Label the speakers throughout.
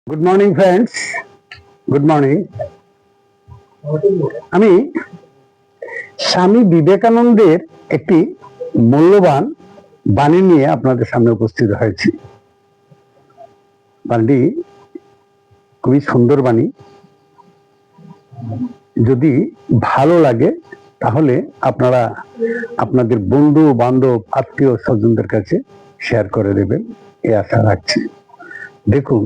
Speaker 1: Good morning friends, good morning. আমি স্বামী বিবেকানন্দের একটি মূল্যবান বাণী নিয়ে আপনাদের সামনে উপস্থিত হয়েছি। বাণীটি খুবই সুন্দর বাণী। যদি ভালো লাগে তাহলে আপনারা আপনাদের বন্ধু বান্ধব আত্মীয় স্বজনদের কাছে শেয়ার করে দেবেন, এ আশা রাখছি। দেখুন,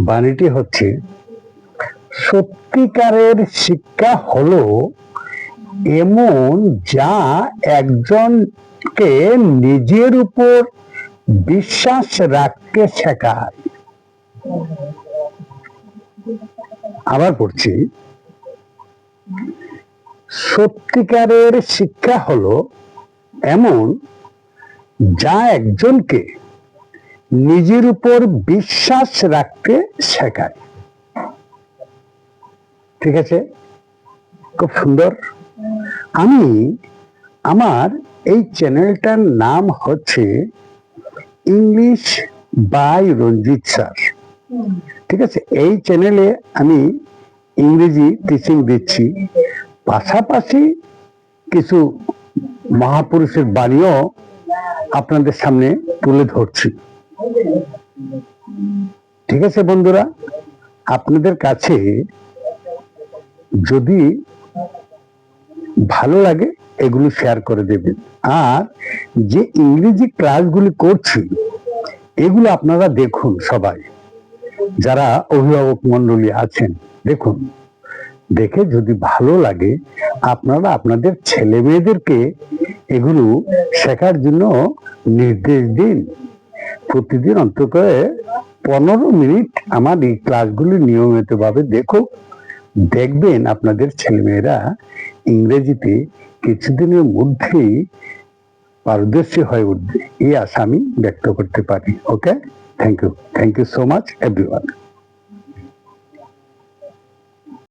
Speaker 1: বাণীটি হচ্ছে, সত্যিকারের শিক্ষা হলো এমন যা একজনকে নিজের উপর বিশ্বাস রাখতে শেখায়। আবার পড়ছি, সত্যিকারের শিক্ষা হলো এমন যা একজনকে নিজের উপর বিশ্বাস রাখতে শেখায়। ঠিক আছে, খুব সুন্দর। আমি আমার এই চ্যানেলটার নাম হচ্ছে ইংলিশ বাই রঞ্জিত স্যার। ঠিক আছে, এই চ্যানেলে আমি ইংরেজি টিচিং দিচ্ছি, পাশাপাশি কিছু মহাপুরুষের বাণীও আপনাদের সামনে তুলে ধরছি। ঠিক আছে বন্ধুরা, আপনাদের কাছে যদি ভালো লাগে এগুলো শেয়ার করে দেবেন। আর যে ইংরেজি ক্লাসগুলি করছি এগুলো আপনারা দেখুন, সবাই যারা অভিভাবক মন্ডলী আছেন দেখুন, দেখে যদি ভালো লাগে আপনারা আপনাদের ছেলে মেয়েদেরকে এগুলো শেখার জন্য নির্দেশ দিন। প্রতিদিন অন্তত 15 মিনিট আমার এই ক্লাসগুলি নিয়মিতভাবে দেখুক, দেখবেন আপনাদের ছেলেমেয়েরা ইংরেজিতে কিছুদিনের মধ্যেই পারদর্শী হয়ে উঠবে, এই আশা আমি ব্যক্ত করতে পারি। Okay, thank you so much everyone.